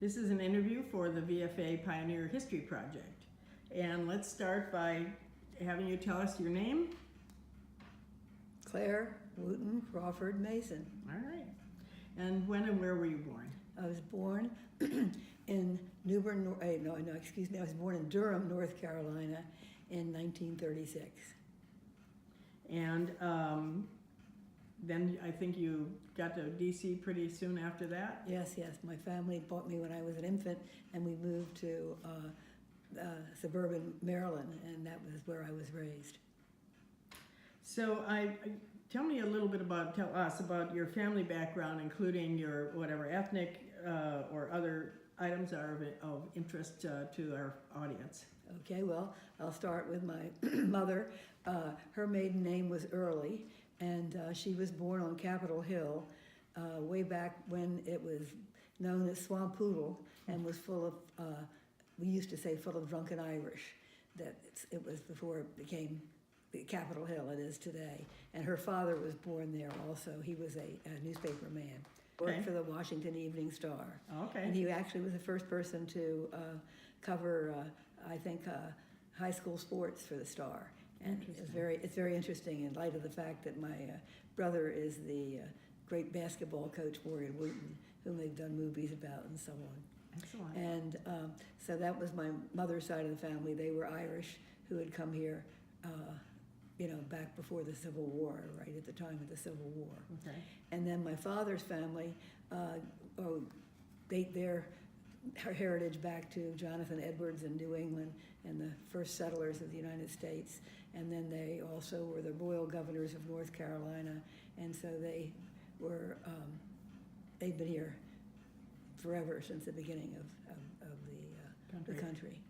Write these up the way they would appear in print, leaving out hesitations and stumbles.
This is an interview for the VFA Pioneer History Project. And let's start by having you tell us your name. Clare Crawford-Mason. All right. And when and where were you born? I was born in I was born in Durham, North Carolina in 1936. And then I think you got to DC pretty soon after that? Yes. My family bought me when I was an infant, and we moved to suburban Maryland, and that was where I was raised. So tell us about your family background, including your whatever ethnic or other items are of interest to our audience. Okay, well, I'll start with my mother. Her maiden name was Early, and she was born on Capitol Hill way back when it was known as Swamp Poodle and was full of, we used to say full of drunken Irish. It was before it became the Capitol Hill it is today. And her father was born there also. He was a newspaper man. Worked for the Washington Evening Star. Okay. And he actually was the first person to cover, high school sports for the Star. And it's very interesting in light of the fact that my brother is the great basketball coach, Morgan Wooten, whom they've done movies about and so on. Excellent. And so that was my mother's side of the family. They were Irish who had come here, back before the Civil War, right at the time of the Civil War. Okay. And then my father's family date their heritage back to Jonathan Edwards in New England and the first settlers of the United States. And then they also were the royal governors of North Carolina. And so they've been here forever since the beginning of the country.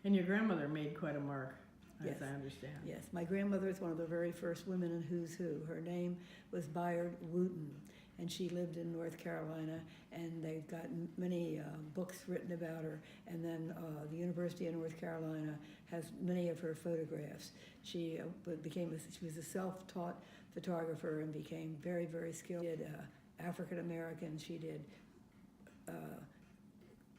And your grandmother made quite a mark, Yes. as I understand. Yes, my grandmother is one of the very first women in Who's Who. Her name was Bayard Wooten, and she lived in North Carolina, and they've got many books written about her. And then the University of North Carolina has many of her photographs. She was a self-taught photographer and became very, very skilled. She did African American, she did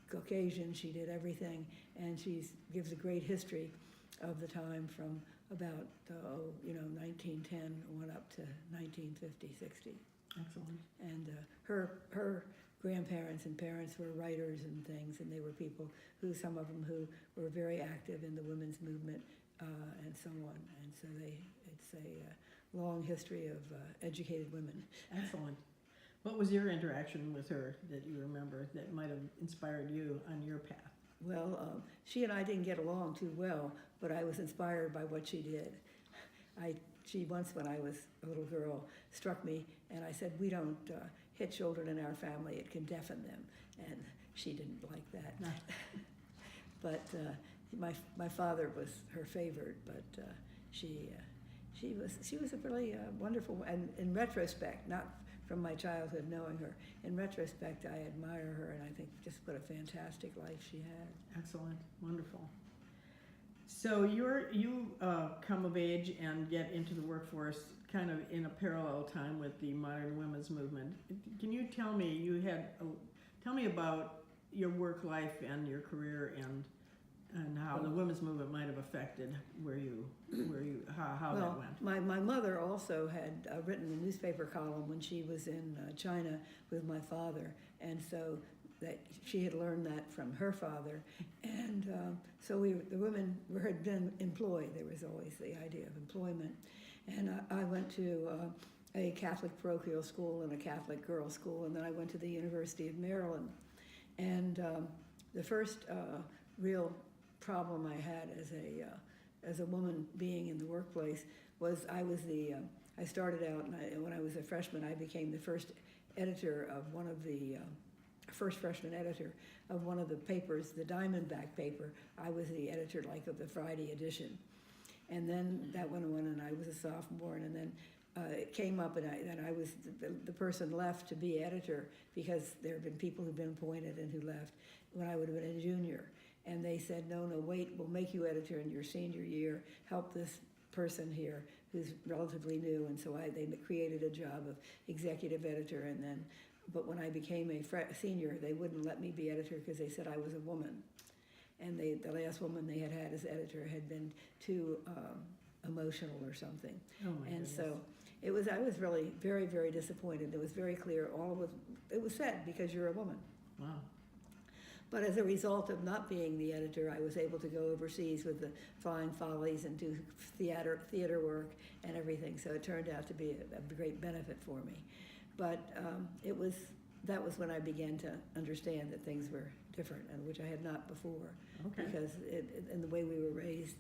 Caucasian, she did everything, and she gives a great history of the time from about 1910 on up to 1950, 60. Excellent. And her grandparents and parents were writers and things, and they were people some of them who were very active in the women's movement and so on. And so it's a long history of educated women. Excellent. What was your interaction with her that you remember that might have inspired you on your path? Well, she and I didn't get along too well, but I was inspired by what she did. She once, when I was a little girl, struck me, and I said, "We don't hit children in our family, it can deafen them." And she didn't like that. No. But my father was her favorite, but she was a really wonderful, and in retrospect, not from my childhood knowing her, in retrospect I admire her, and I think just what a fantastic life she had. Excellent. Wonderful. So you come of age and get into the workforce kind of in a parallel time with the modern women's movement. Can you tell me, tell me about your work life and your career and how the women's movement might have affected how that went? My mother also had written a newspaper column when she was in China with my father, and so that she had learned that from her father, and so the women had been employed. There was always the idea of employment, and I went to a Catholic parochial school and a Catholic girls' school, and then I went to the University of Maryland, and the first real problem I had as a woman being in the workplace was I started out, and when I was a freshman, I became the first freshman editor of one of the papers, the Diamondback paper. I was the editor of the Friday edition. And then that went on, and I was a sophomore, and then it came up, and I was the person left to be editor because there have been people who've been appointed and who left when I would have been a junior. And they said, no, wait, we'll make you editor in your senior year, help this person here who's relatively new. And so they created a job of executive editor, and then but when I became a senior, they wouldn't let me be editor because they said I was a woman. And the last woman they had as editor had been too emotional or something. Oh my And goodness. so I was really very, very disappointed. It was very clear, it was said, because you're a woman. Wow. But as a result of not being the editor, I was able to go overseas with the Flying Follies and do theater work and everything. So it turned out to be a great benefit for me. But that was when I began to understand that things were different, and which I had not before. Okay. Because in the way we were raised,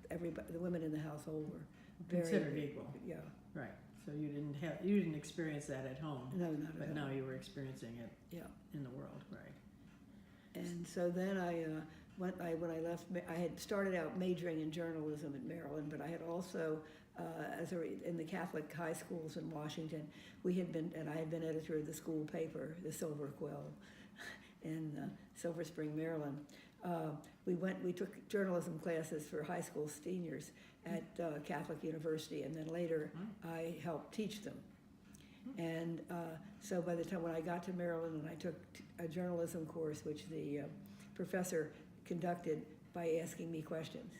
the women in the household were very Considered equal. Yeah. Right. So you didn't experience that at home. No, not at all. But now you were experiencing it. Yeah. In the world, right? And so then when I left, I had started out majoring in journalism at Maryland, but I had also, in the Catholic high schools in Washington, I had been editor of the school paper, the Silver Quill, in Silver Spring, Maryland. We took journalism classes for high school seniors at Catholic University, and then later I helped teach them. And so by the time when I got to Maryland and I took a journalism course, which the professor conducted by asking me questions.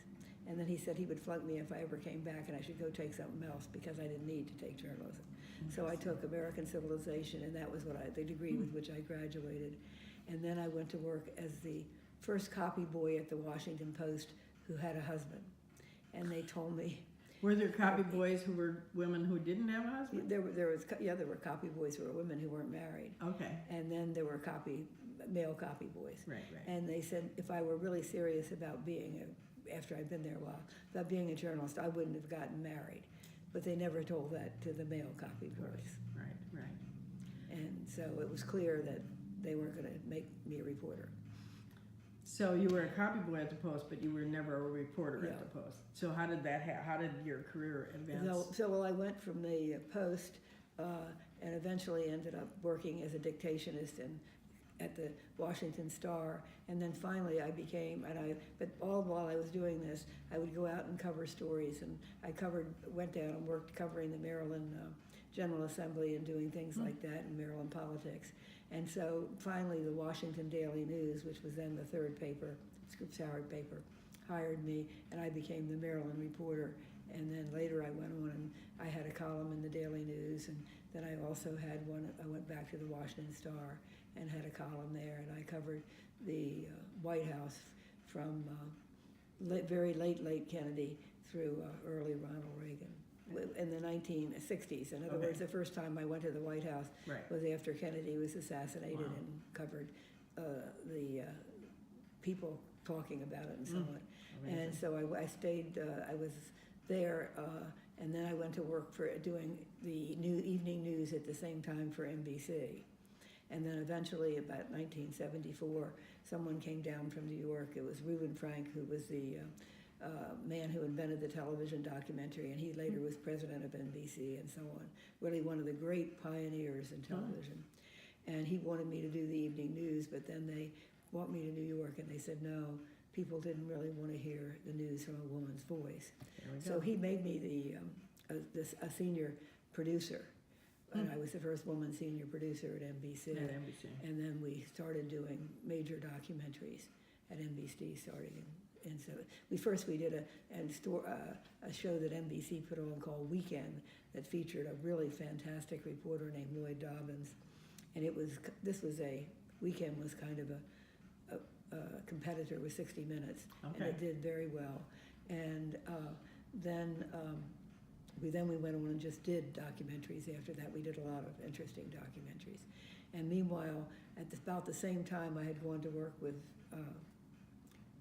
And then he said he would flunk me if I ever came back and I should go take something else because I didn't need to take journalism. So I took American Civilization, and that was the degree with which I graduated. And then I went to work as the first copy boy at the Washington Post who had a husband. And they told me, were there copy boys who were women who didn't have a husband? there were copy boys who were women who weren't married. Okay. And then there were male copy boys. Right. And they said if I were really serious about after I'd been there a while, about being a journalist, I wouldn't have gotten married. But they never told that to the male copy boys. Right. And so it was clear that they weren't going to make me a reporter. So you were a copy boy at the Post, but you were never a reporter Yeah. at the Post. So how did that how did your career advance? So I went from the Post and eventually ended up working as a dictationist at the Washington Star, and then finally but all while I was doing this, I would go out and cover stories, and went down and worked covering the Maryland General Assembly and doing things like that in Maryland politics. And so finally the Washington Daily News, which was then the third paper, Scripps Howard paper, hired me, and I became the Maryland reporter. And then later I went on and I had a column in the Daily News, and then I also had I went back to the Washington Star and had a column there, and I covered the White House from very late Kennedy through early Ronald Reagan in the 1960s. In other words, the first time I went to the White House was after Kennedy was assassinated, and covered the people talking about it and so on. Amazing. And so I stayed, I was there, and then I went to work for doing the evening news at the same time for NBC. And then eventually, about 1974, someone came down from New York. It was Reuben Frank, who was the man who invented the television documentary, and he later was president of NBC and so on. Really one of the great pioneers in television. And he wanted me to do the evening news, but then they brought me to New York, and they said, no, people didn't really want to hear the news from a woman's voice. So he made me a senior producer. And I was the first woman senior producer at NBC. And then we started doing major documentaries at NBC starting and so we did a show that NBC put on called Weekend that featured a really fantastic reporter named Lloyd Dobbins. And Weekend was kind of a competitor with 60 Minutes. And it did very well. And then we went on and just did documentaries after that. We did a lot of interesting documentaries. And meanwhile, at about the same time I had gone to work with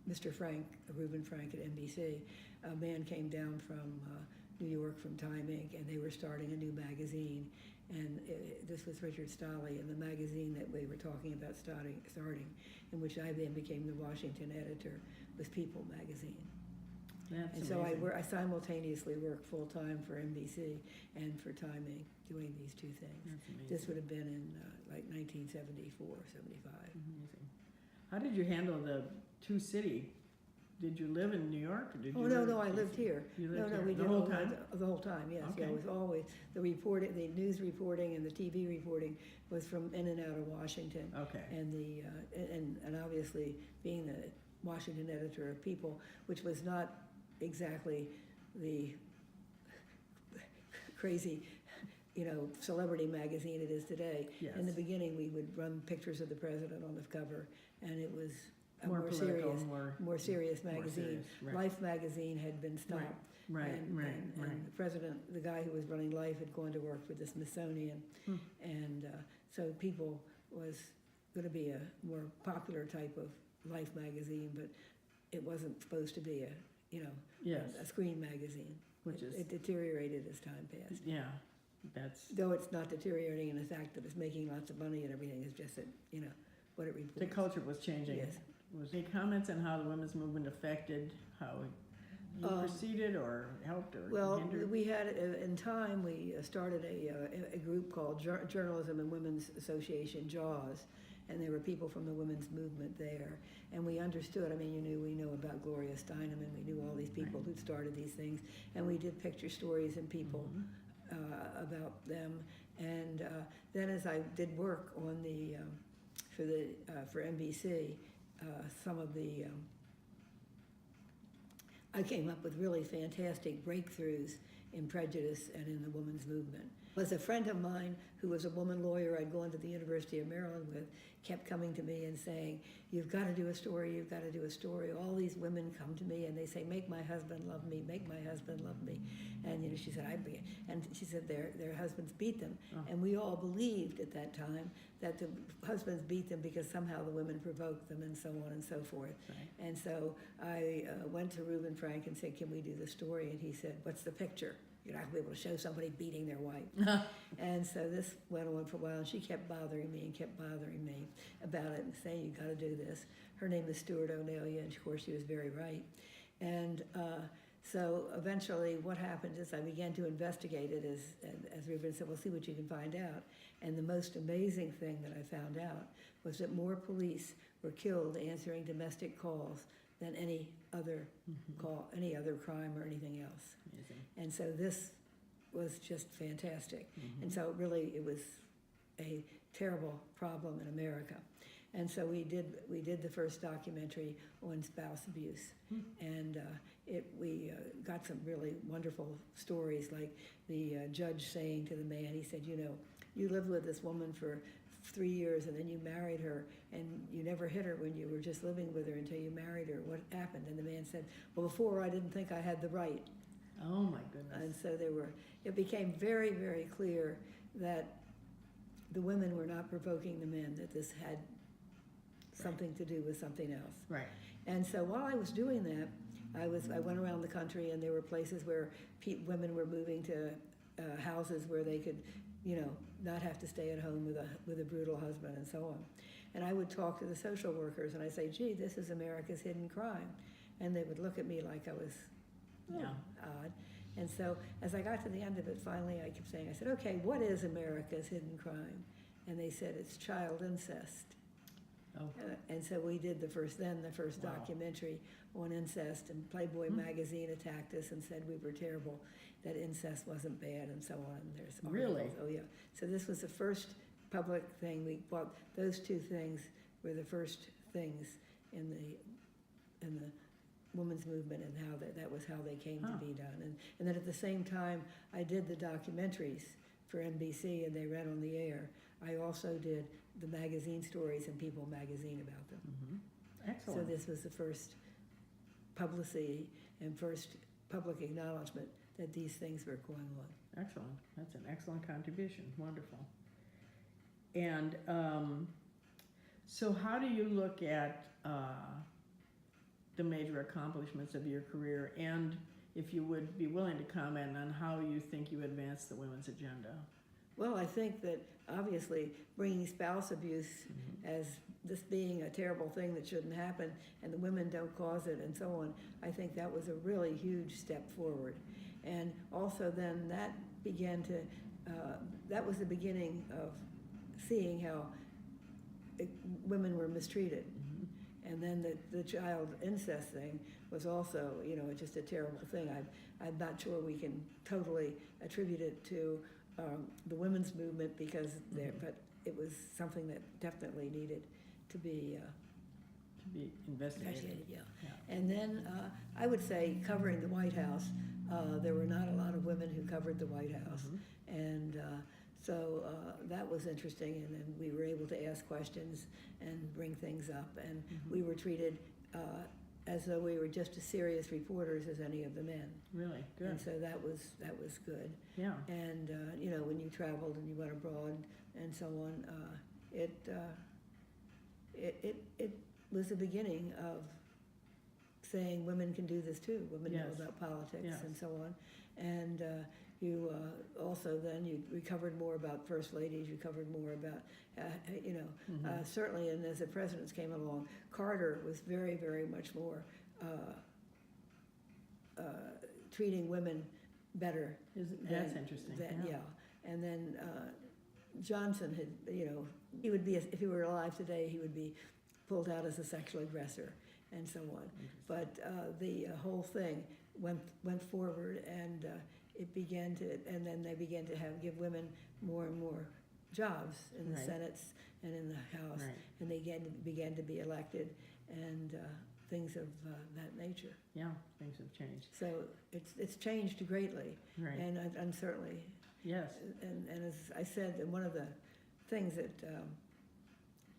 Mr. Frank, Reuben Frank at NBC, a man came down from New York from Time Inc., and they were starting a new magazine. And this was Richard Stolley, and the magazine that we were talking about starting, in which I then became the Washington editor, was People magazine. That's and amazing. So I simultaneously worked full-time for NBC and for Time Inc., doing these two things. That's amazing. This would have been in 1974, 75. Amazing. How did you handle the two-city did you live in New York, or did you Oh, live no, in I lived DC? here. You No, lived no, here we the did whole all time? the whole time, yes. Yeah, Okay. it was always, the news reporting and the TV reporting was from in and out of Washington. Okay. And and obviously being the Washington editor of People, which was not exactly the crazy, celebrity magazine it is today. Yes. In the beginning, we would run pictures of the president on the cover, and it was a More more political, serious, more serious more magazine. serious, right. Life magazine had been stopped. Right, And the president, the guy who was running Life, had gone to work for the Smithsonian, and so People was going to be a more popular type of Life magazine, but it wasn't supposed to be Yes. a screen magazine. Which is, It deteriorated as time passed. yeah, that's, Though it's not deteriorating in the fact that it's making lots of money and everything, it's just that, what it reports. the culture was changing. Yes. Was any comments on how the women's movement affected how you proceeded or helped or Well, hindered? we had, in time, we started a group called Journalism and Women's Association, JAWS, and there were people from the women's movement there. And we understood, we know about Gloria Steinem, and we knew all these people who'd started these things, and we did picture stories and people about them. And then as I did work on for NBC, some of the I came up with really fantastic breakthroughs in prejudice and in the women's movement. Was a friend of mine who was a woman lawyer I'd gone to the University of Maryland with, kept coming to me and saying, "You've got to do a story, you've got to do a story." All these women come to me and they say, "Make my husband love me, make my husband love me." And she said, their husbands beat them. Oh. And we all believed at that time that the husbands beat them because somehow the women provoked them, and so on and so forth. Right. And so I went to Reuben Frank and said, "Can we do the story?" And he said, "What's the picture? You're not going to be able to show somebody beating their wife." And so this went on for a while, and she kept bothering me about it and saying, "You got to do this." Her name is Stuart O'Nelia, and of course she was very right. And so eventually what happened is I began to investigate it, as Reuben said, "Well, see what you can find out." And the most amazing thing that I found out was that more police were killed answering domestic calls than any other call, any other crime or anything else. Amazing. And so this was just fantastic. And so really it was a terrible problem in America. And so we did the first documentary on spouse abuse. And we got some really wonderful stories, like the judge saying to the man, he said, "You lived with this woman for 3 years and then you married her and you never hit her when you were just living with her until you married her. What happened?" And the man said, "Well, before I didn't think I had the right." Oh my goodness. And so it became very, very clear that the women were not provoking the men, that this had something to do with something else. Right. And so while I was doing that, I went around the country, and there were places where women were moving to houses where they could, not have to stay at home with a brutal husband and so on. And I would talk to the social workers, and I'd say, "Gee, this is America's hidden crime." And they would look at me like I was odd. And so as I got to the end of it, finally I kept saying, I said, "Okay, what is America's hidden crime?" And they said, "It's child incest." Oh. And so we did the first Wow. documentary on incest, and Playboy magazine attacked us and said we were terrible, that incest wasn't bad, and so on. And there's articles. Really? Oh yeah. So this was the first public thing. We bought those two things were the first things in the women's movement, and how that was how they came to be done. And then at the same time I did the documentaries for NBC, and they ran on the air. I also did the magazine stories in People magazine about them. Excellent. So this was the first publicity and first public acknowledgement that these things were going on. Excellent. That's an excellent contribution. Wonderful. And so how do you look at the major accomplishments of your career, and if you would be willing to comment on how you think you advance the women's agenda? Well, I think that obviously bringing spouse abuse as this being a terrible thing that shouldn't happen, and the women don't cause it and so on, I think that was a really huge step forward. And also then that began to, that was the beginning of seeing how women were mistreated. And then the child incest thing was also, just a terrible thing. I'm not sure we can totally attribute it to the women's movement because but it was something that definitely needed to be investigated. Yeah. Yeah. And then I would say covering the White House, there were not a lot of women who covered the White House. And so that was interesting, and then we were able to ask questions and bring things up, and we were treated as though we were just as serious reporters as any of the men. Really good. And so that was good. Yeah. And when you traveled and you went abroad and so on, it was the beginning of saying women can do this too. Women know about politics and so on. And you also then you covered more about first ladies. You covered more about certainly. And as the presidents came along, Carter was very, very much more treating women better. That's interesting. And then Johnson had, he would be, if he were alive today, he would be pulled out as a sexual aggressor and so on. But the whole thing went forward, and it began to, and then they began to give women more and more jobs in the Senates and in the House, and they began to be elected, and things of that nature. Yeah, things have changed. So it's changed greatly, Right. and certainly. Yes. And as I said, and one of the things that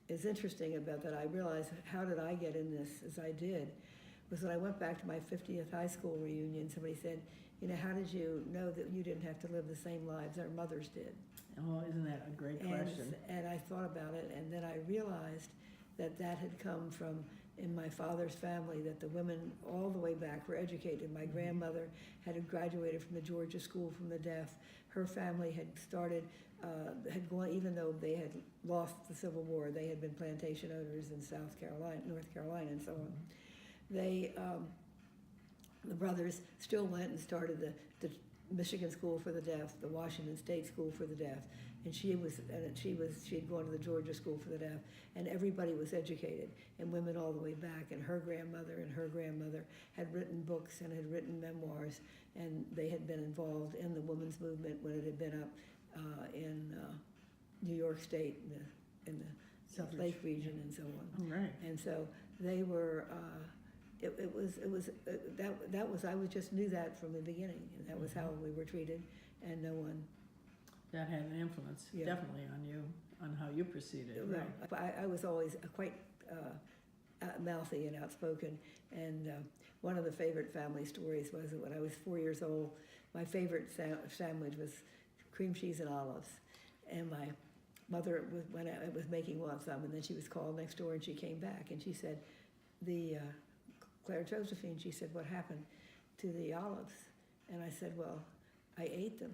is interesting about that, I realized how did I get in this as I did, was when I went back to my 50th high school reunion, somebody said, how did you know that you didn't have to live the same lives our mothers did? Oh, isn't that a great question? And I thought about it, and then I realized that had come from, in my father's family, that the women all the way back were educated. My grandmother had graduated from the Georgia School from the Deaf. Her family had started, had gone, even though they had lost the Civil War, they had been plantation owners in South Carolina, North Carolina, and so on. They, the brothers still went and started the Michigan School for the Deaf, the Washington State School for the Deaf, and she had gone to the Georgia School for the Deaf, and everybody was educated, and women all the way back, and her grandmother had written books and had written memoirs, and they had been involved in the women's movement when it had been up in New York State, in the South Lake region, and so on. Oh, right. And so they were. I just knew that from the beginning, and that was how we were treated, and no one. That had an influence, definitely, on you, on how you proceeded. Right. I was always quite mouthy and outspoken, and one of the favorite family stories was that when I was 4 years old, my favorite sandwich was cream cheese and olives, and my mother was making one some, and then she was called next door, and she came back, and she said, Claire Josephine, she said, what happened to the olives? And I said, well, I ate them.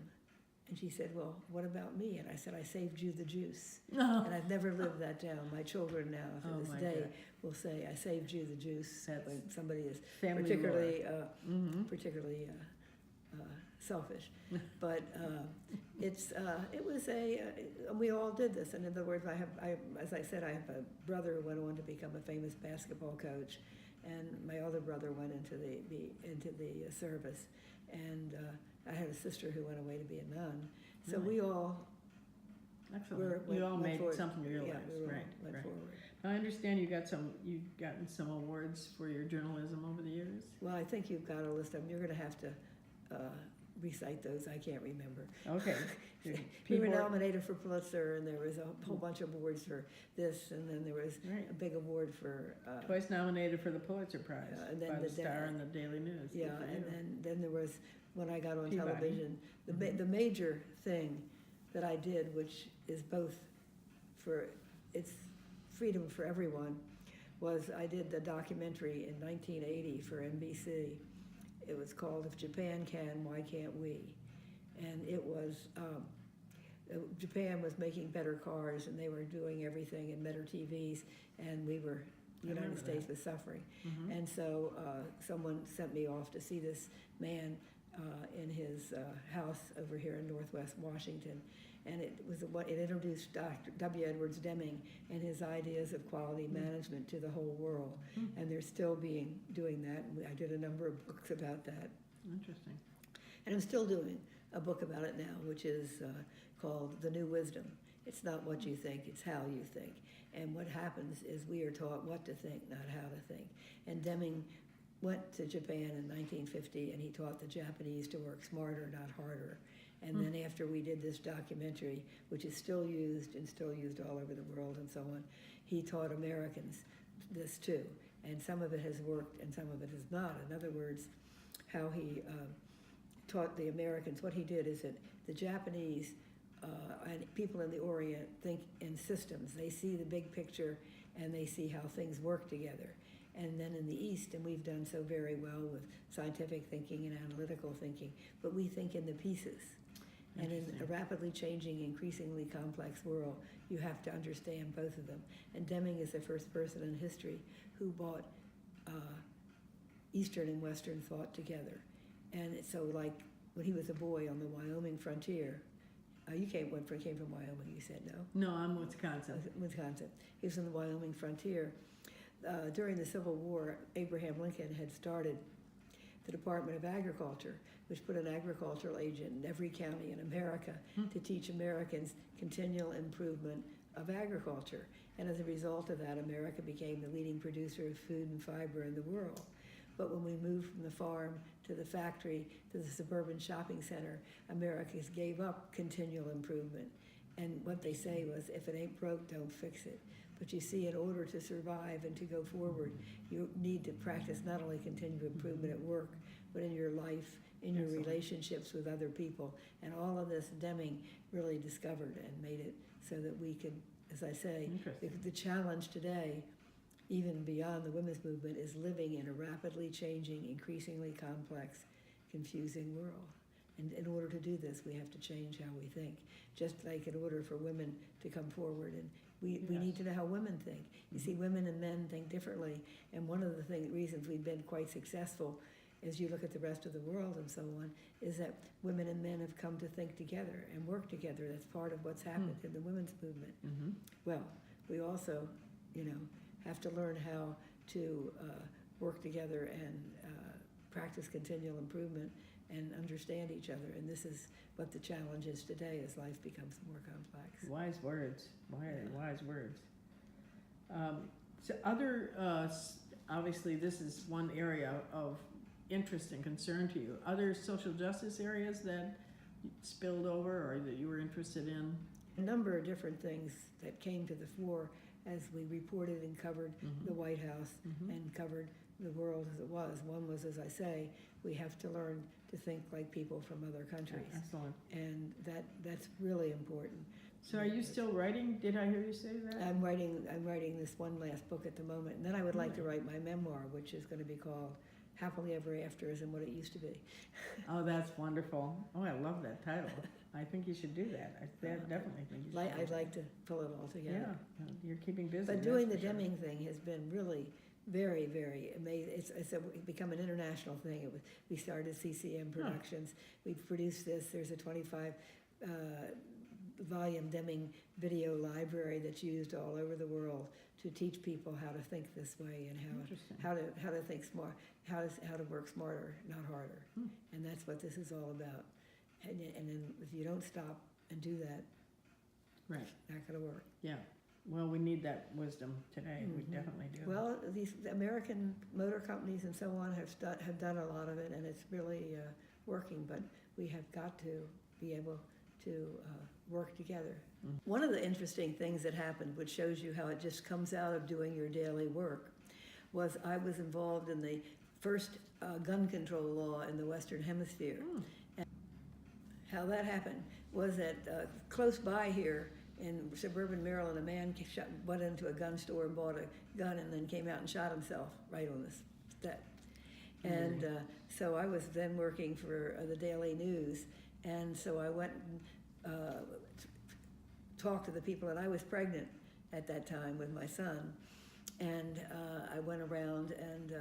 And she said, well, what about me? And I said, I saved you the juice. Oh. And I've never lived that down. My children now, to this day, will say, I saved you the juice. That's when somebody is particularly selfish. But it was we all did this. And in other words, as I said, I have a brother who went on to become a famous basketball coach. And my other brother went into the service, and I had a sister who went away to be a nun. So we all made forward. something of your lives, Went forward. I understand you've gotten some awards for your journalism over the years. Well, I think you've got a list of them. You're going to have to recite those. I can't remember. Okay. We were nominated for Pulitzer, and there was a whole bunch of awards for this, and then there was a big award for... twice nominated for the Pulitzer Prize and then by the Star and the Daily News. Yeah, and then there was, when I got on television, the major thing that I did, which is both for its freedom for everyone, was I did the documentary in 1980 for NBC. It was called If Japan Can, Why Can't We? And it was, Japan was making better cars, and they were doing everything, and better TVs, and the United States was suffering. And so someone sent me off to see this man in his house over here in Northwest Washington, and it introduced Dr. W. Edwards Deming and his ideas of quality management to the whole world, and they're still doing that. I did a number of books about that. Interesting. And I'm still doing a book about it now, which is called The New Wisdom. It's not what you think, it's how you think. And what happens is we are taught what to think, not how to think. And Deming went to Japan in 1950, and he taught the Japanese to work smarter, not harder. And then after we did this documentary, which is still used all over the world and so on, he taught Americans this too. And some of it has worked and some of it has not. In other words, how he taught the Americans, what he did is that the Japanese and people in the Orient think in systems. They see the big picture and they see how things work together. And then in the East, and we've done so very well with scientific thinking and analytical thinking, but we think in the pieces. And in a rapidly changing, increasingly complex world, you have to understand both of them. And Deming is the first person in history who brought Eastern and Western thought together. And so, like, when he was a boy on the Wyoming frontier, you came from Wyoming, you said, no? No, I'm Wisconsin. Wisconsin. He was on the Wyoming frontier. During the Civil War, Abraham Lincoln had started the Department of Agriculture, which put an agricultural agent in every county in America to teach Americans continual improvement of agriculture. And as a result of that, America became the leading producer of food and fiber in the world. But when we moved from the farm to the factory to the suburban shopping center, Americans gave up continual improvement. And what they say was, if it ain't broke, don't fix it. But you see, in order to survive and to go forward, you need to practice not only continual improvement at work, but in your life, in your relationships with other people. And all of this Deming really discovered and made it so that we could, as I say, the challenge today, even beyond the women's movement, is living in a rapidly changing, increasingly complex, confusing world. And in order to do this, we have to change how we think. Just like in order for women to come forward, and we need to know how women think. You see, women and men think differently, and one of the reasons we've been quite successful, as you look at the rest of the world and so on, is that women and men have come to think together and work together. That's part of what's happened in the women's movement. Well, we also, have to learn how to work together and practice continual improvement and understand each other. And this is what the challenge is today as life becomes more complex. Wise words. Wise words. So obviously this is one area of interest and concern to you. Other social justice areas that spilled over or that you were interested in? A number of different things that came to the fore as we reported and covered the White House and covered the world as it was. One was, as I say, we have to learn to think like people from other countries. Excellent. And that's really important. So are you still writing? Did I hear you say that? I'm writing this one last book at the moment, and then I would like to write my memoir, which is going to be called Happily Ever After Isn't What It Used to Be. Oh, that's wonderful. Oh, I love that title. I think you should do that. I definitely think you should. I'd like to pull it all together. Yeah, you're keeping busy. But doing the Deming thing has been really very, very amazing. It's become an international thing. We started CCM Productions. We've produced this. There's a 25 volume Deming video library that's used all over the world to teach people how to think this way and how to think smart, how to work smarter, not harder. And that's what this is all about. And then if you don't stop and do that, right, it's not going to work. Yeah. Well, we need that wisdom today. We definitely do. Well, these American motor companies and so on have done a lot of it, and it's really working. But we have got to be able to work together. One of the interesting things that happened, which shows you how it just comes out of doing your daily work, was I was involved in the first gun control law in the Western Hemisphere. And how that happened was that close by here in suburban Maryland, a man went into a gun store and bought a gun and then came out and shot himself right on the step. And so I was then working for the Daily News, and so I went and talked to the people, and I was pregnant at that time with my son, and I went around and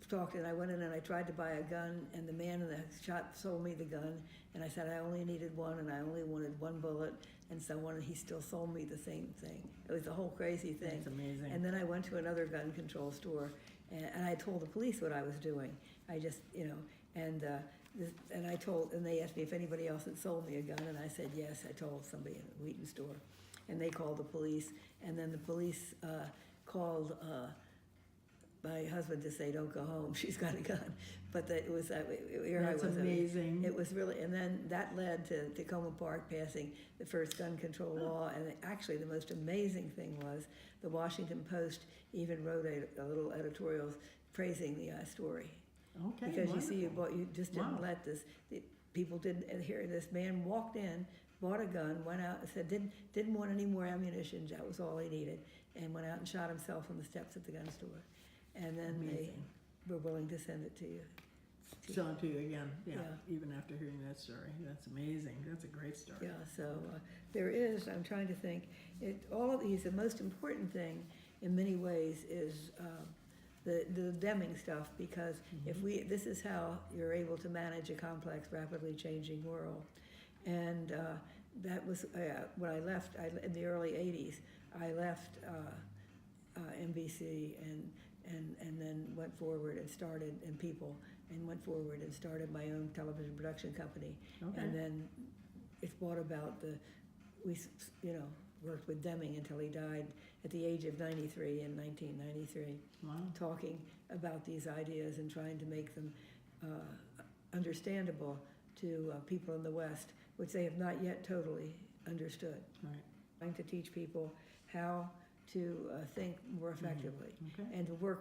talked, and I went in and I tried to buy a gun, and the man in the shop sold me the gun, and I said I only needed one, and I only wanted one bullet, and so on, and he still sold me the same thing. It was a whole crazy thing. That's amazing. And then I went to another gun control store, and I told the police what I was doing. I just, and they asked me if anybody else had sold me a gun, and I said yes. I told somebody in a Wheaton store, and they called the police, and then the police called my husband to say, "Don't go home. She's got a gun." But that it was here That's I was. amazing. It was really, and then that led to Tacoma Park passing the first gun control law. And actually, the most amazing thing was the Washington Post even wrote a little editorial praising the story. Okay, Because wonderful. you just didn't Wow. let people didn't adhere. This man walked in, bought a gun, went out and said didn't want any more ammunition. That was all he needed, and went out and shot himself on the steps at the gun store. And then Amazing. they were willing to send it to you. Sell it to you again, yeah, Yeah. even after hearing that story. That's amazing. That's a great story. Yeah, so there is, I'm trying to think, all of these, the most important thing in many ways is the Deming stuff, because this is how you're able to manage a complex, rapidly changing world. And that was, when I left, in the early 80s, I left NBC and then went forward and started, and People, and went forward and started my own television production company. Okay. And then it's brought about we worked with Deming until he died at the age of 93 in 1993, Wow. talking about these ideas and trying to make them understandable to people in the West, which they have not yet totally understood. Right. Trying to teach people how to think more effectively Okay. and to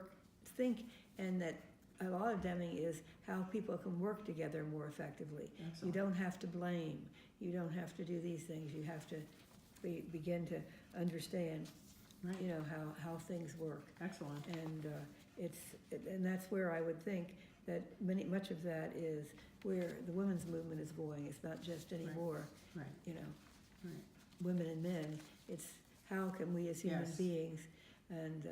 think, and that a lot of Deming is how people can work together more effectively. Excellent. You don't have to blame. You don't have to do these things. You have to begin to understand, Right. how things work. Excellent. And and that's where I would think that much of that is where the women's movement is going. It's not just anymore, Right. Right. women and men. It's how can we as human Yes. beings and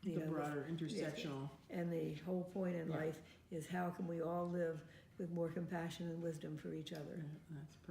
The broader intersectional. and the whole point in Yeah. life is how can we all live with more compassion and wisdom for each other. That's perfect.